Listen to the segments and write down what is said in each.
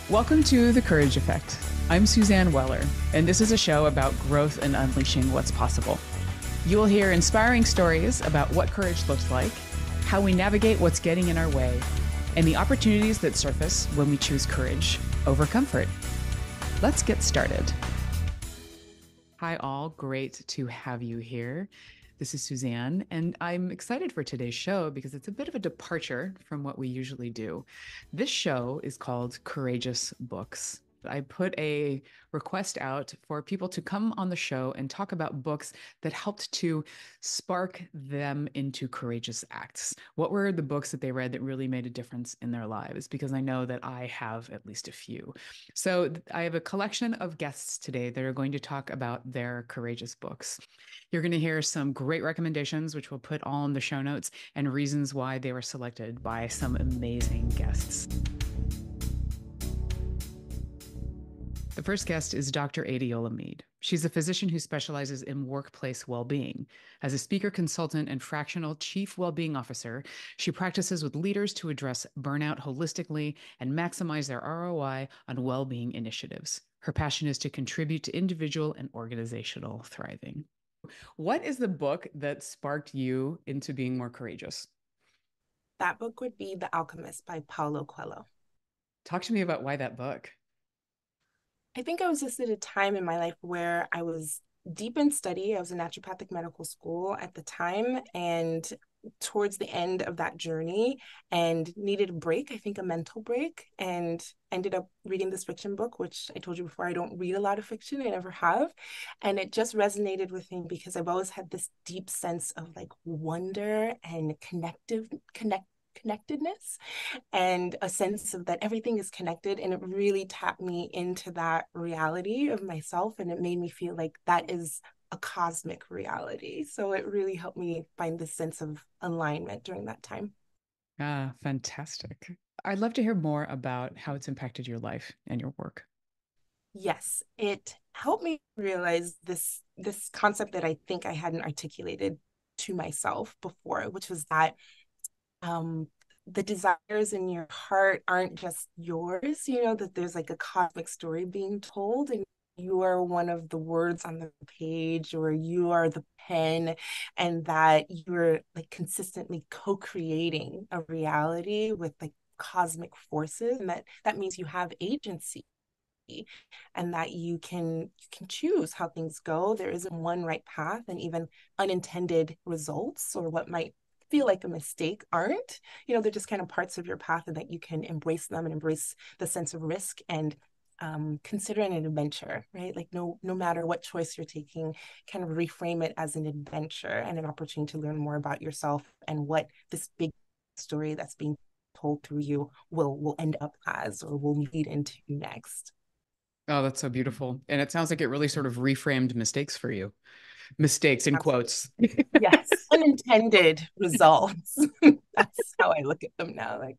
Welcome to The Courage Effect. I'm Suzanne Weller, and this is a show about growth and unleashing what's possible. You will hear inspiring stories about what courage looks like, how we navigate what's getting in our way, and the opportunities that surface when we choose courage over comfort. Let's get started. Hi, all. Great to have you here. This is Suzanne, and I'm excited for today's show because it's a bit of a departure from what we usually do. This show is called Courageous Books. I put a request out for people to come on the show and talk about books that helped to spark them into courageous acts. What were the books that they read that really made a difference in their lives? Because I know that I have at least a few. So I have a collection of guests today that are going to talk about their courageous books. You're going to hear some great recommendations, which we'll put all in the show notes, and reasons why they were selected by some amazing guests. The first guest is Dr. Adeola Mead. She's a physician who specializes in workplace well-being. As a speaker consultant and fractional chief well-being officer, she practices with leaders to address burnout holistically and maximize their ROI on well-being initiatives. Her passion is to contribute to individual and organizational thriving. What is the book that sparked you into being more courageous? That book would be The Alchemist by Paulo Coelho. Talk to me about why that book. I think I was just at a time in my life where I was deep in study. I was in naturopathic medical school at the time, and towards the end of that journey, and needed a break, I think a mental break, and ended up reading this fiction book, which I told you before, I don't read a lot of fiction. I never have. And it just resonated with me because I've always had this deep sense of like wonder and connectedness and a sense of that everything is connected, and it really tapped me into that reality of myself, and it made me feel like that is a cosmic reality. So it really helped me find this sense of alignment during that time. Ah, fantastic. I'd love to hear more about how it's impacted your life and your work. Yes, it helped me realize this concept that I think I hadn't articulated to myself before, which was that um the desires in your heart aren't just yours, that there's like a cosmic story being told, and you are one of the words on the page, or you are the pen, and that you're like consistently co-creating a reality with like cosmic forces, and that means you have agency, and that you can choose how things go. There isn't one right path, and even unintended results or what might feel like a mistake aren't. They're just kind of parts of your path, and that you can embrace them and embrace the sense of risk, and consider it an adventure, right? Like no matter what choice you're taking, kind of reframe it as an adventure and an opportunity to learn more about yourself and what this big story that's being told through you will end up as, or will lead into next. Oh, that's so beautiful. And it sounds like it really sort of reframed mistakes for you. Mistakes in Absolutely. quotes. Yes, unintended results. That's how I look at them now. Like,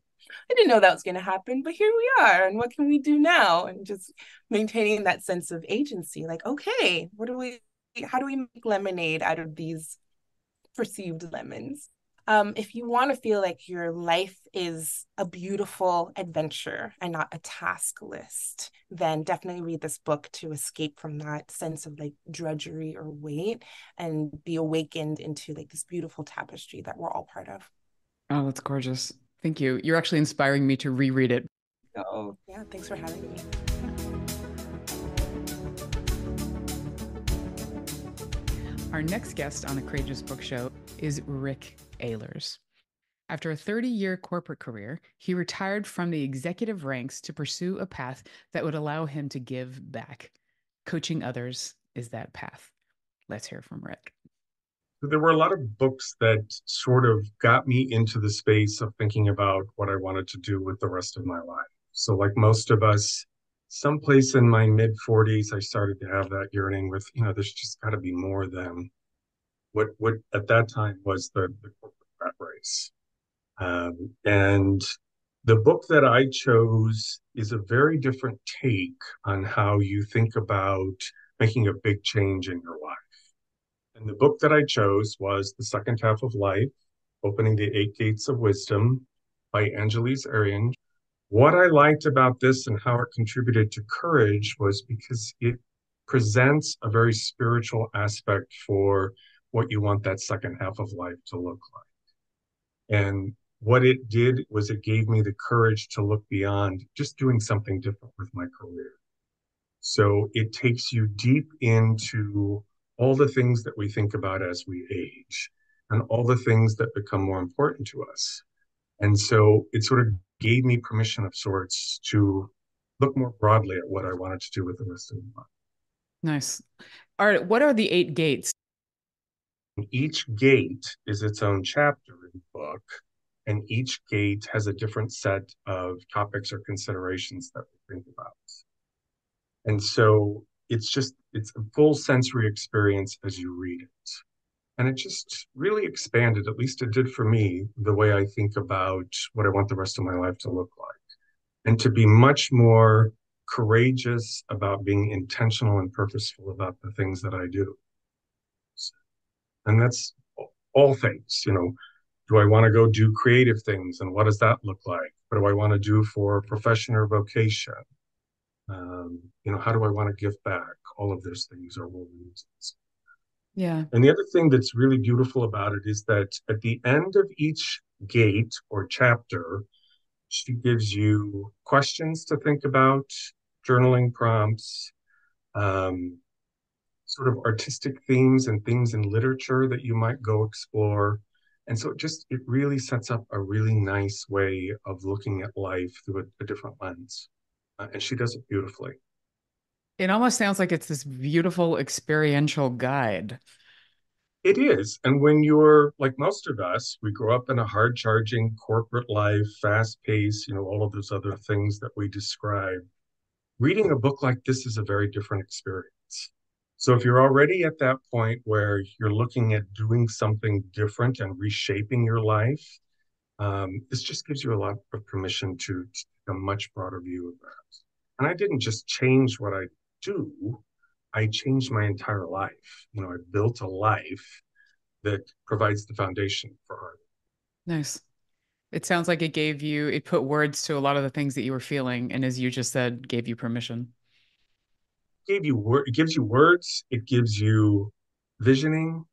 I didn't know that was going to happen, but here we are. And what can we do now? And just maintaining that sense of agency. Like, okay, how do we make lemonade out of these perceived lemons? If you want to feel like your life is a beautiful adventure and not a task list, then definitely read this book to escape from that sense of like drudgery or weight, and be awakened into like this beautiful tapestry that we're all part of. Oh, that's gorgeous. Thank you. You're actually inspiring me to reread it. So, yeah, thanks for having me. Our next guest on the Courageous Book Show is Rick Ehlers. After a 30-year corporate career, he retired from the executive ranks to pursue a path that would allow him to give back. Coaching others is that path. Let's hear from Rick. There were a lot of books that sort of got me into the space of thinking about what I wanted to do with the rest of my life. So, like most of us, someplace in my mid 40s, I started to have that yearning with, there's just got to be more than what at that time was the corporate rat race. And the book that I chose is a very different take on how you think about making a big change in your life. And the book that I chose was The Second Half of Life, Opening the Eight Gates of Wisdom by Arrien. What I liked about this and how it contributed to courage was because it presents a very spiritual aspect for what you want that second half of life to look like. And what it did was it gave me the courage to look beyond just doing something different with my career. So it takes you deep into all the things that we think about as we age and all the things that become more important to us. And so it sort of gave me permission of sorts to look more broadly at what I wanted to do with the rest of my life. Nice. All right. What are the 8 gates? Each gate is its own chapter in the book, and each gate has a different set of topics or considerations that we think about. And so it's a full sensory experience as you read it. And it just really expanded, at least it did for me, the way I think about what I want the rest of my life to look like. And to be much more courageous about being intentional and purposeful about the things that I do. And that's all things, do I want to go do creative things? And what does that look like? What do I want to do for profession or vocation? How do I want to give back? All of those things are woven into this. Yeah. And the other thing that's really beautiful about it is that at the end of each gate or chapter, she gives you questions to think about, journaling prompts, um, sort of artistic themes and things in literature that you might go explore. And so it really sets up a really nice way of looking at life through a different lens. And she does it beautifully. It almost sounds like it's this beautiful experiential guide. It is. And when you're like most of us, we grow up in a hard charging corporate life, fast pace, all of those other things that we describe. Reading a book like this is a very different experience. So if you're already at that point where you're looking at doing something different and reshaping your life, this just gives you a lot of permission to take a much broader view of that. And I didn't just change what I do, I changed my entire life. I built a life that provides the foundation for art. Nice. It sounds like it put words to a lot of the things that you were feeling. And as you just said, gave you permission. It gives you words, it gives you visioning.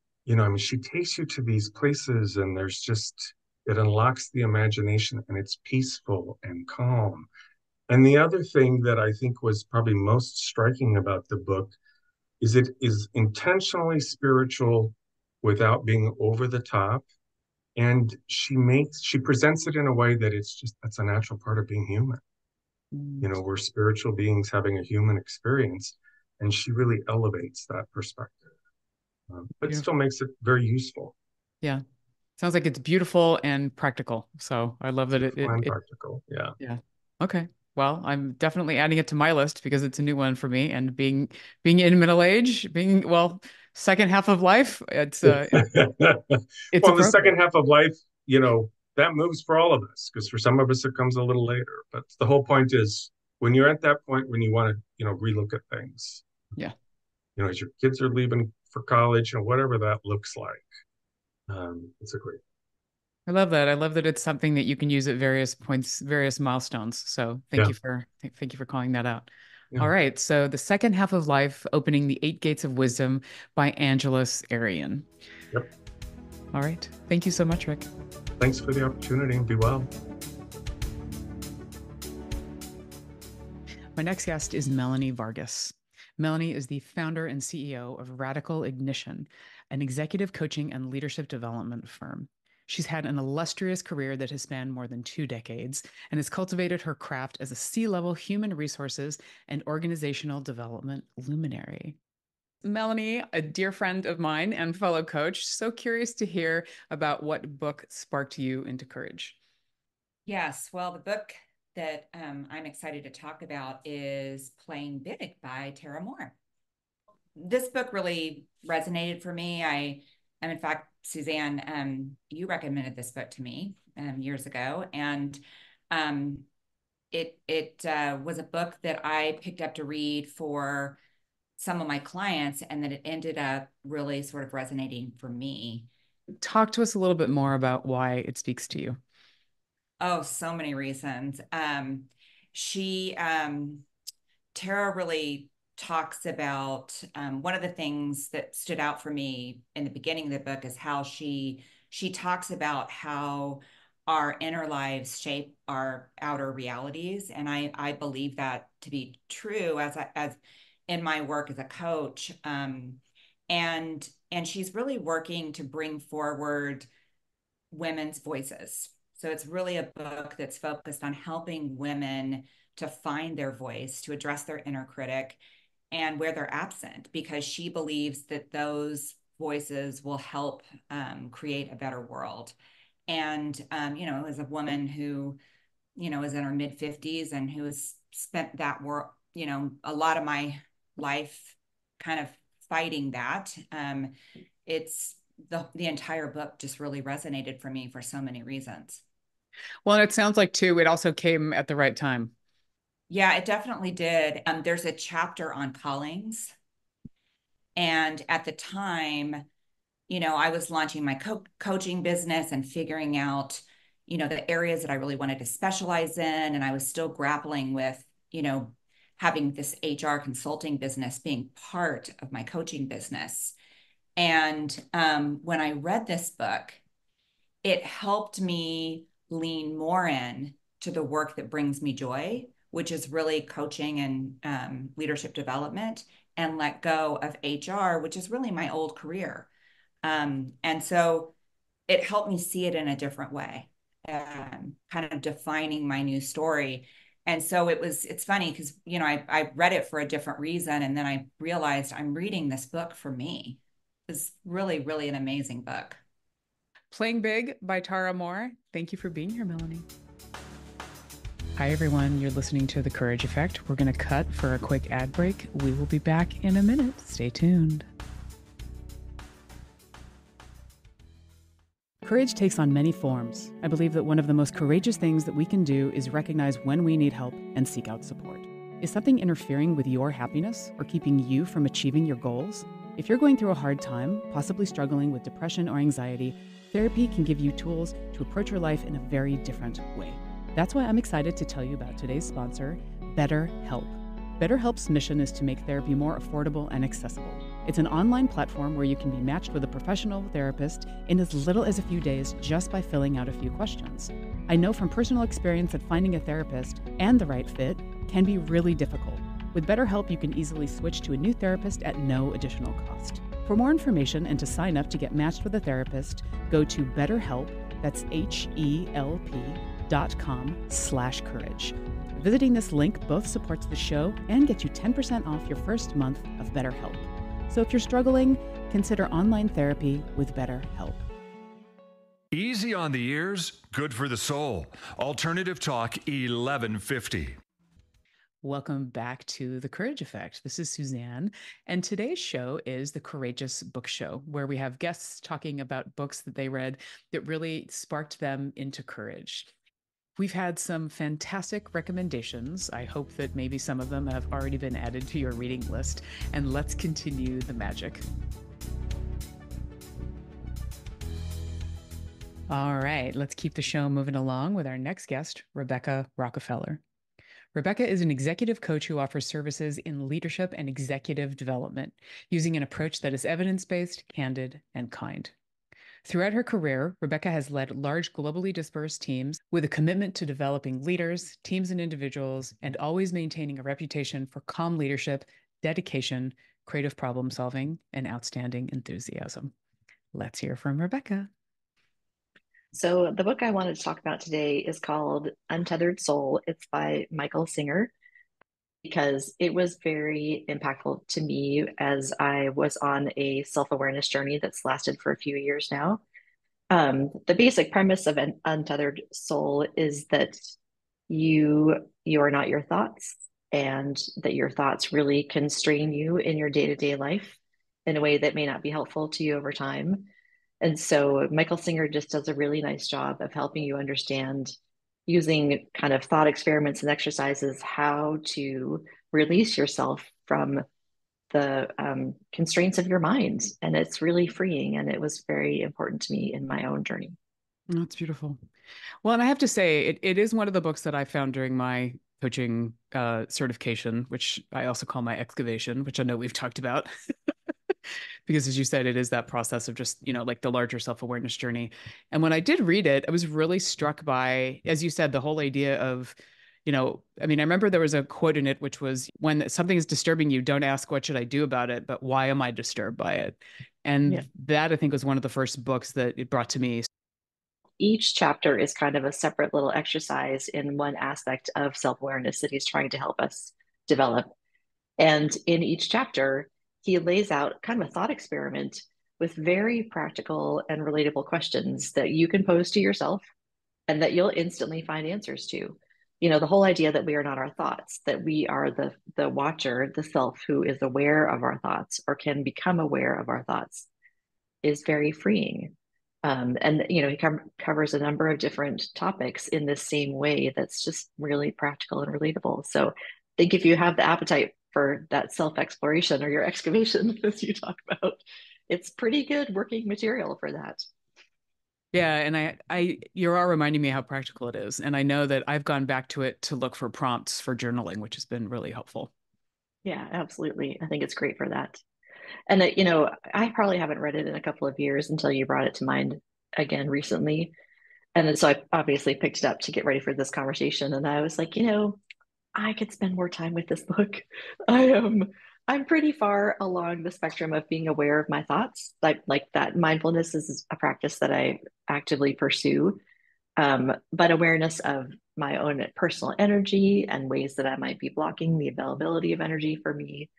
She takes you to these places and it unlocks the imagination and it's peaceful and calm. And the other thing that I think was probably most striking about the book is it is intentionally spiritual without being over the top. And she presents it in a way that that's a natural part of being human. Mm. We're spiritual beings having a human experience, and she really elevates that perspective, but Beautiful. still makes it very useful. Yeah. Sounds like it's beautiful and practical. So I love that And practical. Yeah. yeah. Okay. Well, I'm definitely adding it to my list because it's a new one for me. And being in middle age, second half of life, it's Well, in the appropriate. second half of life, that moves for all of us because for some of us it comes a little later. But the whole point is when you're at that point when you want to, relook at things. Yeah. As your kids are leaving for college and whatever that looks like. It's a great. I love that. I love that it's something that you can use at various points, various milestones. So Yeah. thank you for calling that out. Yeah. All right. So the second half of life, opening the 8 gates of wisdom by Angelus Arrien. Yep. All right. Thank you so much, Rick. Thanks for the opportunity and be well. My next guest is Melanie Vargas. Melanie is the founder and CEO of Radical Ignition, an executive coaching and leadership development firm. She's had an illustrious career that has spanned more than 2 decades and has cultivated her craft as a C-level human resources and organizational development luminary. Melanie, a dear friend of mine and fellow coach, so curious to hear about what book sparked you into courage. Yes, well, the book that I'm excited to talk about is Playing Big by Tara Mohr. This book really resonated for me. In fact, Suzanne, you recommended this book to me years ago, and it was a book that I picked up to read for some of my clients, and that it ended up really sort of resonating for me. Talk to us a little bit more about why it speaks to you. Oh, so many reasons. She Tara really talks about one of the things that stood out for me in the beginning of the book is how she talks about how our inner lives shape our outer realities, and I believe that to be true as in my work as a coach. And she's really working to bring forward women's voices. So it's really a book that's focused on helping women to find their voice, to address their inner critic and where they're absent, because she believes that those voices will help create a better world. And, as a woman who, is in her mid 50s and who has spent that work, a lot of my life kind of fighting that, it's the entire book just really resonated for me for so many reasons. Well, and it sounds like too, it also came at the right time. Yeah, it definitely did. There's a chapter on callings. And at the time, I was launching my coaching business and figuring out, the areas that I really wanted to specialize in. And I was still grappling with, having this HR consulting business being part of my coaching business. And when I read this book, it helped me lean more in to the work that brings me joy, which is really coaching and leadership development, and let go of HR, which is really my old career. And so it helped me see it in a different way, kind of defining my new story. And so it's funny because, I read it for a different reason. And then I realized I'm reading this book for me. It's really, really an amazing book. Playing Big by Tara Mohr. Thank you for being here, Melanie. Hi, everyone. You're listening to The Courage Effect. We're going to cut for a quick ad break. We will be back in a minute. Stay tuned. Courage takes on many forms. I believe that one of the most courageous things that we can do is recognize when we need help and seek out support. Is something interfering with your happiness or keeping you from achieving your goals? If you're going through a hard time, possibly struggling with depression or anxiety, therapy can give you tools to approach your life in a very different way. That's why I'm excited to tell you about today's sponsor, BetterHelp. BetterHelp's mission is to make therapy more affordable and accessible. It's an online platform where you can be matched with a professional therapist in as little as a few days just by filling out a few questions. I know from personal experience that finding a therapist and the right fit can be really difficult. With BetterHelp, you can easily switch to a new therapist at no additional cost. For more information and to sign up to get matched with a therapist, go to BetterHelp, that's HELP.com/courage. Visiting this link both supports the show and gets you 10% off your first month of BetterHelp. So if you're struggling, consider online therapy with BetterHelp. Easy on the ears, good for the soul. Alternative Talk 1150. Welcome back to The Courage Effect. This is Suzanne, and today's show is the Courageous Book Show, where we have guests talking about books that they read that really sparked them into courage. We've had some fantastic recommendations. I hope that maybe some of them have already been added to your reading list, and let's continue the magic. All right, let's keep the show moving along with our next guest, Rebecca Rockafellar. Rebecca is an executive coach who offers services in leadership and executive development, using an approach that is evidence-based, candid, and kind. Throughout her career, Rebecca has led large globally dispersed teams with a commitment to developing leaders, teams, and individuals, and always maintaining a reputation for calm leadership, dedication, creative problem solving, and outstanding enthusiasm. Let's hear from Rebecca. So the book I wanted to talk about today is called Untethered Soul. It's by Michael Singer, because it was very impactful to me as I was on a self-awareness journey that's lasted for a few years now. The basic premise of an untethered soul is that you are not your thoughts, and that your thoughts really constrain you in your day-to-day life in a way that may not be helpful to you over time. And so Michael Singer just does a really nice job of helping you understand, using kind of thought experiments and exercises, how to release yourself from the constraints of your mind. And it's really freeing. And it was very important to me in my own journey. That's beautiful. Well, and I have to say, it is one of the books that I found during my coaching certification, which I also call my excavation, which I know we've talked about. Because as you said, it is that process of just, like the larger self-awareness journey. And when I did read it, I was really struck by, as you said, the whole idea of, I mean, I remember there was a quote in it, which was, when something is disturbing you, don't ask, what should I do about it? But why am I disturbed by it? And that, I think, was one of the first books that it brought to me. Each chapter is kind of a separate little exercise in one aspect of self-awareness that he's trying to help us develop. And in each chapter, he lays out kind of a thought experiment with very practical and relatable questions that you can pose to yourself and that you'll instantly find answers to. The whole idea that we are not our thoughts, that we are the watcher, the self who is aware of our thoughts or can become aware of our thoughts, is very freeing. And he covers a number of different topics in this same way that's just really practical and relatable. So I think if you have the appetite for that self-exploration or your excavation, as you talk about, it's pretty good working material for that. Yeah, and you're all reminding me how practical it is. And I know that I've gone back to it to look for prompts for journaling, which has been really helpful. Yeah, absolutely. I think it's great for that. And I probably haven't read it in a couple of years until you brought it to mind again recently. And then, so I obviously picked it up to get ready for this conversation. And I was like, I could spend more time with this book. I'm pretty far along the spectrum of being aware of my thoughts. Like that mindfulness is a practice that I actively pursue. But awareness of my own personal energy and ways that I might be blocking the availability of energy for me.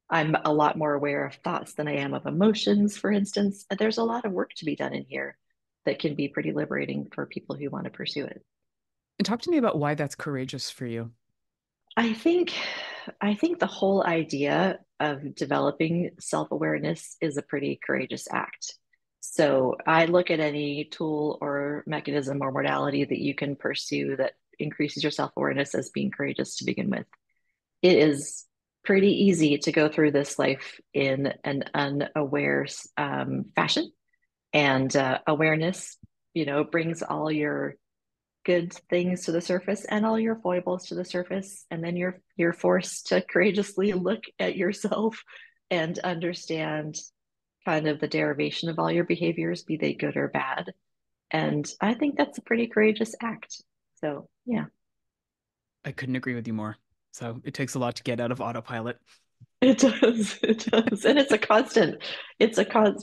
I'm a lot more aware of thoughts than I am of emotions, for instance. There's a lot of work to be done in here that can be pretty liberating for people who want to pursue it. And talk to me about why that's courageous for you. I think the whole idea of developing self-awareness is a pretty courageous act. So I look at any tool or mechanism or modality that you can pursue that increases your self-awareness as being courageous to begin with. It is pretty easy to go through this life in an unaware fashion, and awareness, brings all your good things to the surface and all your foibles to the surface, and then you're forced to courageously look at yourself and understand kind of the derivation of all your behaviors, be they good or bad. And I think that's a pretty courageous act. So yeah. I couldn't agree with you more. So it takes a lot to get out of autopilot. It does. It does. And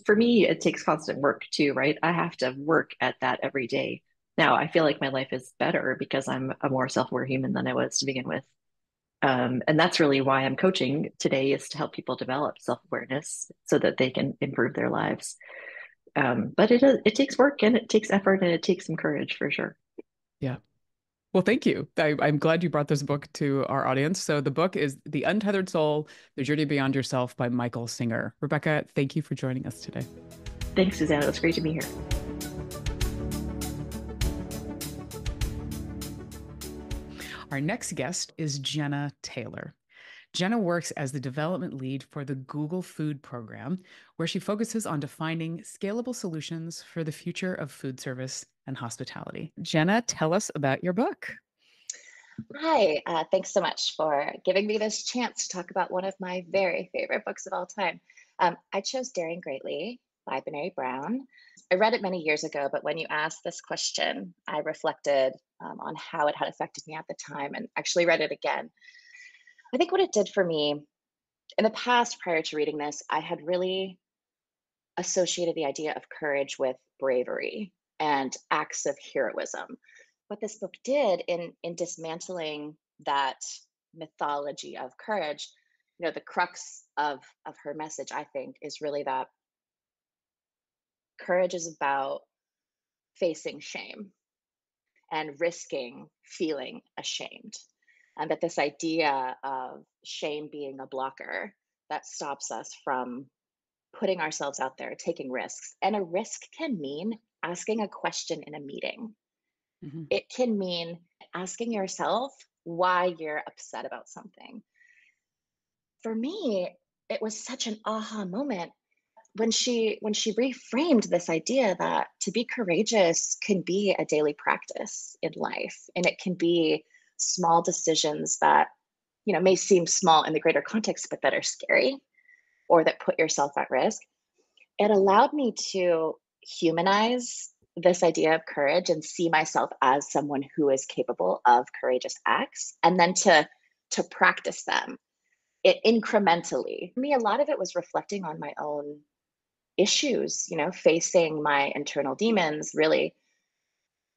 for me, it takes constant work too, right? I have to work at that every day. Now, I feel like my life is better because I'm a more self-aware human than I was to begin with. And that's really why I'm coaching today, is to help people develop self-awareness so that they can improve their lives. But it takes work and it takes effort and it takes some courage for sure. Yeah. Well, thank you. I'm glad you brought this book to our audience. So the book is The Untethered Soul, The Journey Beyond Yourself by Michael Singer. Rebecca, thank you for joining us today. Thanks, Suzanne. It was great to be here. Our next guest is Jenna Taylor. Jenna works as the development lead for the Google Food Program, where she focuses on defining scalable solutions for the future of food service and hospitality. Jenna, tell us about your book. Hi, thanks so much for giving me this chance to talk about one of my very favorite books of all time. I chose Daring Greatly by Brené Brown. I read it many years ago, but when you asked this question, I reflected on how it had affected me at the time and actually read it again. I think what it did for me in the past, prior to reading this, I had really associated the idea of courage with bravery and acts of heroism. What this book did in dismantling that mythology of courage, the crux of her message, I think, is really that courage is about facing shame and risking feeling ashamed. And that this idea of shame being a blocker that stops us from putting ourselves out there, taking risks. And a risk can mean asking a question in a meeting. Mm-hmm. It can mean asking yourself why you're upset about something. For me, it was such an aha moment when she reframed this idea that to be courageous can be a daily practice in life, and it can be small decisions that, you know, may seem small in the greater context, but that are scary or that put yourself at risk, it allowed me to humanize this idea of courage and see myself as someone who is capable of courageous acts, and then to practice them incrementally. For me, a lot of it was reflecting on my own issues, you know, facing my internal demons, really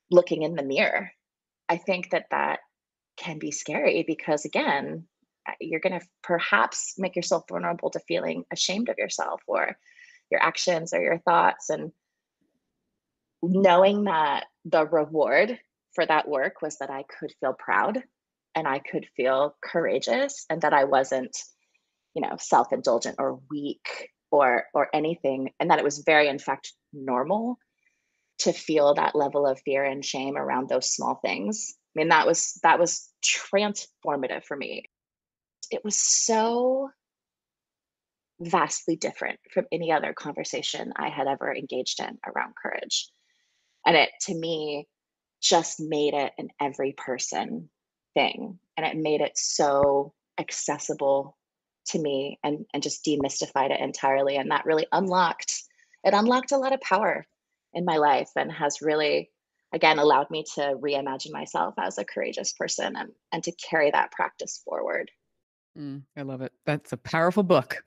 looking in the mirror. I think that that can be scary because, again, you're going to perhaps make yourself vulnerable to feeling ashamed of yourself or your actions or your thoughts. And knowing that the reward for that work was that I could feel proud and I could feel courageous, and that I wasn't, you know, self-indulgent or weak or anything, and that it was very, in fact, normal to feel that level of fear and shame around those small things. I mean, that was transformative for me. It was so vastly different from any other conversation I had ever engaged in around courage. And it, to me, just made it an every person thing. And it made it so accessible to me, and just demystified it entirely. And that really unlocked a lot of power in my life, and has really, again, allowed me to reimagine myself as a courageous person, and to carry that practice forward. I love it. That's a powerful book.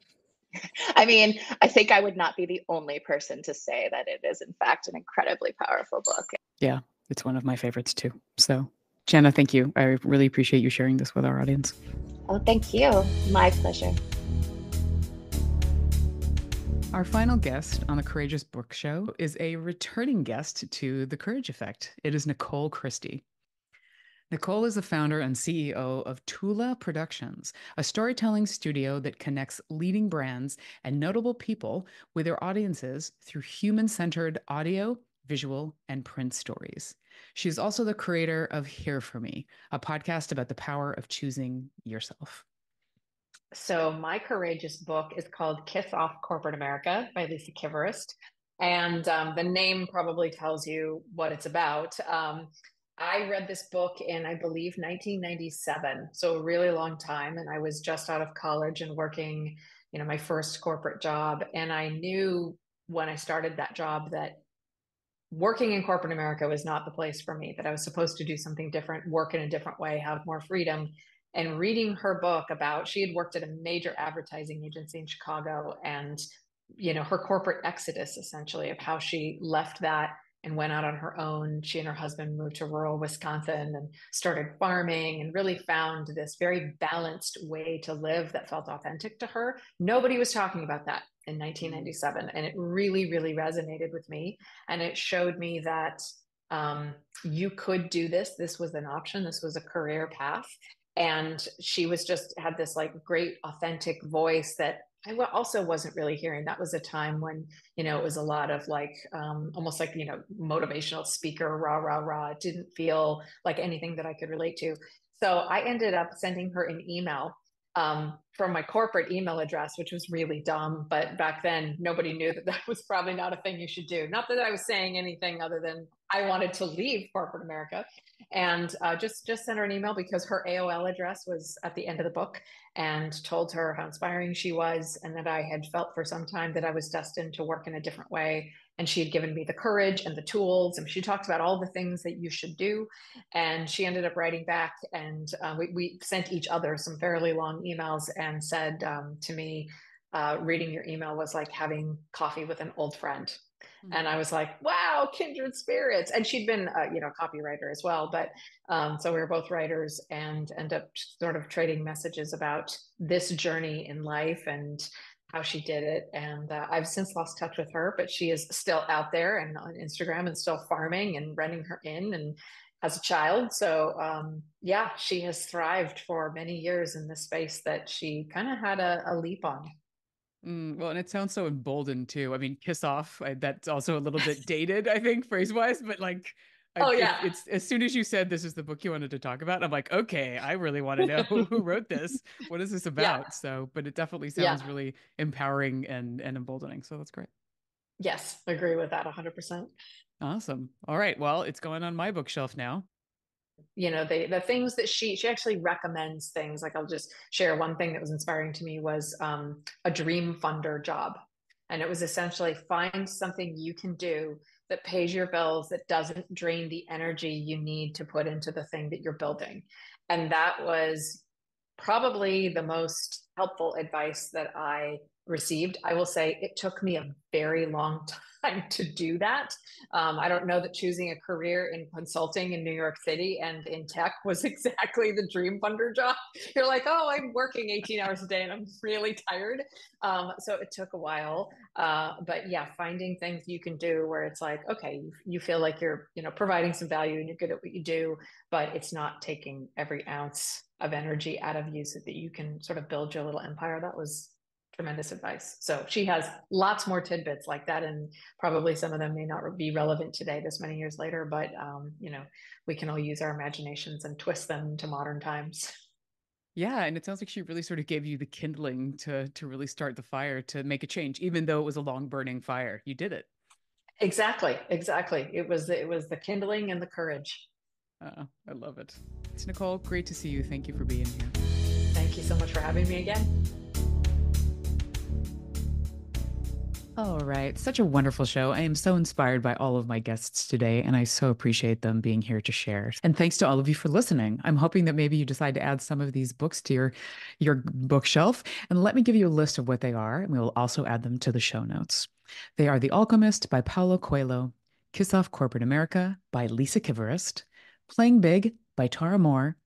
I mean, I think I would not be the only person to say that it is, in fact, an incredibly powerful book. Yeah, it's one of my favorites too. So, Jenna, thank you. I really appreciate you sharing this with our audience. Oh, thank you. My pleasure. Our final guest on the Courageous Book Show is a returning guest to The Courage Effect. It is Nicole Christie. Nicole is the founder and CEO of Tula Productions, a storytelling studio that connects leading brands and notable people with their audiences through human-centered audio, visual, and print stories. She's also the creator of Here For Me, a podcast about the power of choosing yourself. So my courageous book is called Kiss Off Corporate America by Lisa Kivirist. And the name probably tells you what it's about. I read this book in, I believe, 1997, so a really long time. And I was just out of college and working, you know, my first corporate job. And I knew when I started that job that working in corporate America was not the place for me, that I was supposed to do something different, work in a different way, have more freedom. And reading her book about, she had worked at a major advertising agency in Chicago, and, you know, her corporate exodus, essentially, of how she left that and went out on her own. She and her husband moved to rural Wisconsin and started farming, and really found this very balanced way to live that felt authentic to her. Nobody was talking about that in 1997. And it really, really resonated with me. And it showed me that you could do this. This was an option. This was a career path. And she was just had this like great authentic voice that I also wasn't really hearing. That was a time when, you know, it was a lot of like almost like, you know, motivational speaker, rah, rah, rah. It didn't feel like anything that I could relate to. So I ended up sending her an email from my corporate email address, which was really dumb. But back then, nobody knew that that was probably not a thing you should do. Not that I was saying anything other than I wanted to leave corporate America, and just sent her an email because her AOL address was at the end of the book, and told her how inspiring she was, and that I had felt for some time that I was destined to work in a different way. And she had given me the courage and the tools, and she talked about all the things that you should do. And she ended up writing back, and we sent each other some fairly long emails, and said to me, reading your email was like having coffee with an old friend. And I was like, wow, kindred spirits. And she'd been, you know, a copywriter as well. But so we were both writers, and ended up sort of trading messages about this journey in life and how she did it. And I've since lost touch with her, but she is still out there and on Instagram and still farming and renting her inn and as a child. So yeah, she has thrived for many years in this space that she kind of had a leap on. Well, and it sounds so emboldened too. I mean, kiss off, that's also a little bit dated, I think, phrase-wise, but like, Oh yeah. It's as soon as you said this is the book you wanted to talk about, I'm like, okay, I really want to know who wrote this. What is this Yeah. about? So, but it definitely Yeah. sounds really empowering and emboldening. So that's great. Yes, agree with that 100%. Awesome. All right. Well, it's going on my bookshelf now. You know, the things that she actually recommends things. Like, I'll just share one thing that was inspiring to me was a dream funder job. And it was essentially find something you can do that pays your bills, that doesn't drain the energy you need to put into the thing that you're building. And that was probably the most helpful advice that I received. I will say it took me a very long time to do that. I don't know that choosing a career in consulting in New York City and in tech was exactly the dream funder job. You're like, oh, I'm working 18 hours a day and I'm really tired. So it took a while. But yeah, finding things you can do where it's like, okay, you feel like you're, providing some value and you're good at what you do, but it's not taking every ounce of energy out of you so that you can sort of build your little empire. That was tremendous advice. So she has lots more tidbits like that, and probably some of them may not be relevant today, this many years later, but we can all use our imaginations and twist them to modern times. Yeah, and it sounds like she really sort of gave you the kindling to really start the fire, to make a change, even though it was a long burning fire. You did it. Exactly. It was the kindling and the courage. I love it. It's Nicole. Great to see you. Thank you for being here. Thank you so much for having me again. All right. Such a wonderful show. I am so inspired by all of my guests today, and I so appreciate them being here to share. And thanks to all of you for listening. I'm hoping that maybe you decide to add some of these books to your bookshelf. And let me give you a list of what they are, and we will also add them to the show notes. They are The Alchemist by Paulo Coelho, Kiss Off Corporate America by Lisa Kivirist, Playing Big by Tara Mohr,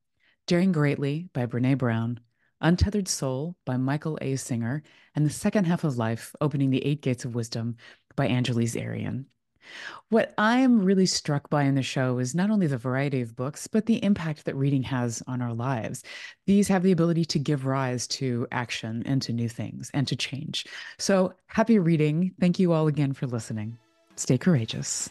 Daring Greatly by Brené Brown, Untethered Soul by Michael A. Singer, and The Second Half of Life, Opening the Eight Gates of Wisdom by Angelise Arrien. What I am really struck by in the show is not only the variety of books, but the impact that reading has on our lives. These have the ability to give rise to action and to new things and to change. So happy reading. Thank you all again for listening. Stay courageous.